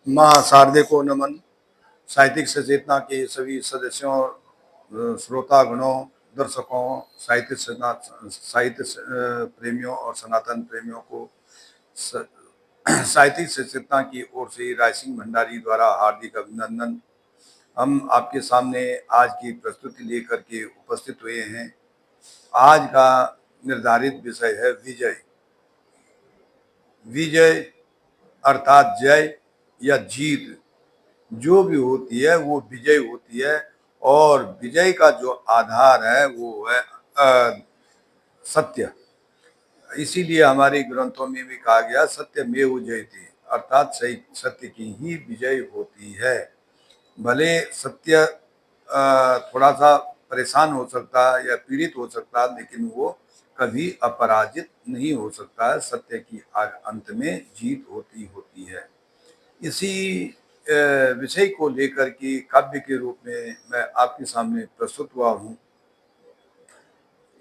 माँ शारदे को नमन। साहित्यिक सचेतना के सभी सदस्यों, श्रोतागणों, दर्शकों, साहित्य प्रेमियों और सनातन प्रेमियों को साहित्यिक सचेतना की ओर से राय सिंह भंडारी द्वारा हार्दिक अभिनंदन। हम आपके सामने आज की प्रस्तुति लेकर के उपस्थित हुए हैं। आज का निर्धारित विषय है विजय। विजय अर्थात जय या जीत जो भी होती है वो विजय होती है, और विजय का जो आधार है वो है सत्य। इसीलिए हमारे ग्रंथों में भी कहा गया सत्यमेव जयते, अर्थात सही सत्य की ही विजय होती है। भले सत्य थोड़ा सा परेशान हो सकता है या पीड़ित हो सकता है, लेकिन वो कभी अपराजित नहीं हो सकता है। सत्य की अंत में जीत होती होती है। इसी विषय को लेकर के काव्य के रूप में मैं आपके सामने प्रस्तुत हुआ हूँ।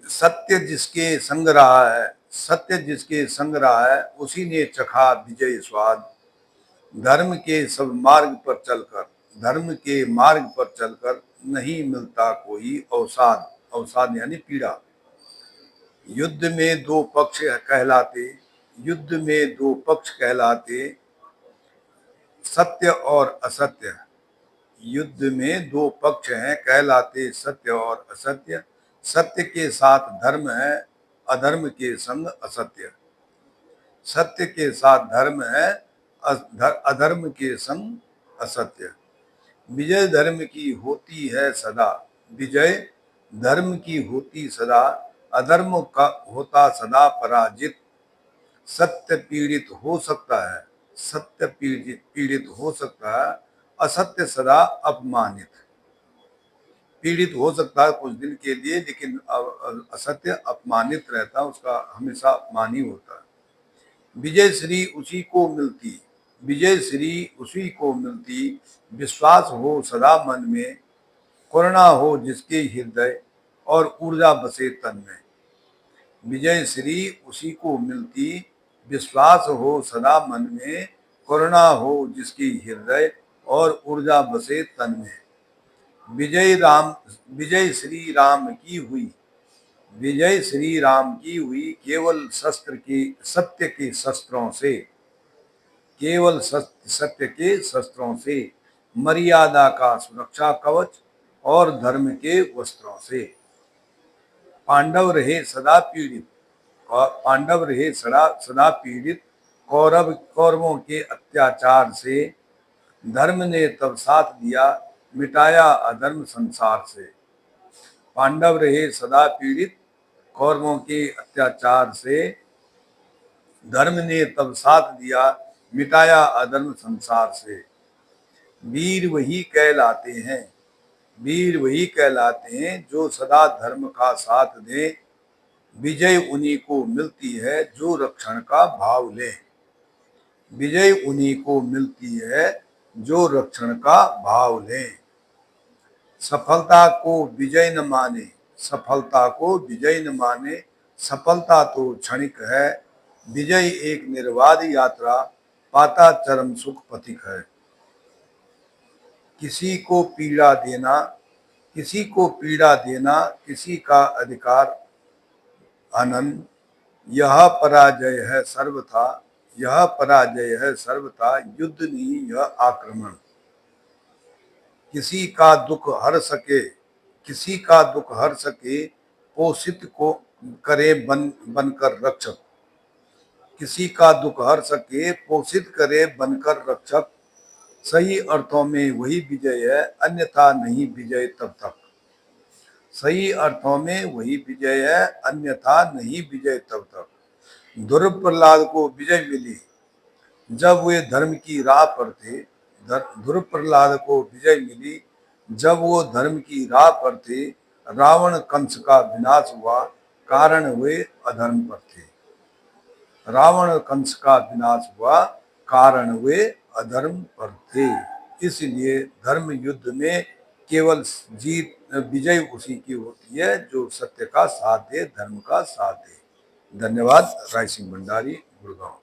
सत्य जिसके संग रहा है, सत्य जिसके संग रहा है, उसी ने चखा विजय स्वाद। धर्म के सब मार्ग पर चलकर, धर्म के मार्ग पर चलकर नहीं मिलता कोई अवसाद। अवसाद यानी पीड़ा। युद्ध में दो पक्ष कहलाते, युद्ध में दो पक्ष कहलाते, सत्य और असत्य। युद्ध में दो पक्ष हैं कहलाते, सत्य और असत्य। सत्य के साथ धर्म है, अधर्म के संग असत्य। सत्य के साथ धर्म है, अधर्म के संग असत्य। विजय धर्म की होती है सदा, विजय धर्म की होती सदा। अधर्म का होता सदा पराजित। सत्य पीड़ित हो सकता है, सत्य पीड़ित हो सकता है, असत्य सदा अपमानित। पीड़ित हो सकता है कुछ दिन के लिए, लेकिन असत्य अपमानित रहता है, उसका हमेशा अपमान ही होता है। विजय श्री उसी को मिलती, विजय श्री उसी को मिलती। विश्वास हो सदा मन में, करुणा हो जिसके हृदय और ऊर्जा बसे तन में। विजय श्री उसी को मिलती, विश्वास हो सदा मन में, करुणा हो जिसकी हृदय और ऊर्जा बसे तन में। विजय श्री राम की हुई, विजय श्री राम की हुई केवल शस्त्र के सत्य के शस्त्रों से, केवल सत्य के शस्त्रों से। मर्यादा का सुरक्षा कवच और धर्म के वस्त्रों से। पांडव रहे सदा पीड़ित, पांडव रहे सदा पीड़ित कौरवों के अत्याचार से। धर्म ने तब साथ दिया, मिटाया अधर्म संसार से। पांडव रहे सदा पीड़ित कौरवों के अत्याचार से। धर्म ने तब साथ दिया, मिटाया अधर्म संसार से। वीर वही कहलाते हैं, वीर वही कहलाते हैं जो सदा धर्म का साथ दे। विजय उन्हीं को मिलती है जो रक्षण का भाव ले। विजय उन्हीं को मिलती है जो रक्षण का भाव ले। सफलता को विजय न माने, सफलता को विजय न माने। सफलता तो क्षणिक है, विजय एक निर्बाध यात्रा, पाता चरम सुख पथिक है। किसी को पीड़ा देना, किसी को पीड़ा देना, किसी का अधिकार अनंत। यह पराजय है सर्वथा, यह पराजय है सर्वथा, युद्ध नहीं यह आक्रमण। किसी का दुख हर सके, किसी का दुख हर सके, पोषित को करे बनकर रक्षक। किसी का दुख हर सके, पोषित करे बनकर रक्षक। सही अर्थों में वही विजय है, अन्यथा नहीं विजय तब तक। सही अर्थों में वही विजय है, अन्यथा नहीं विजय तब तक। ध्रुव प्रहलाद को विजय मिली जब वे धर्म की राह पर थे। ध्रुव प्रहलाद को विजय मिली जब वो धर्म की राह पर थे। रावण कंस का विनाश हुआ, कारण वे अधर्म पर थे। रावण कंस का विनाश हुआ, कारण वे अधर्म पर थे। इसलिए धर्म युद्ध में केवल जीत विजय उसी की होती है जो सत्य का साथ दे, धर्म का साथ दे। धन्यवाद। राय सिंह भंडारी, गुड़गांव।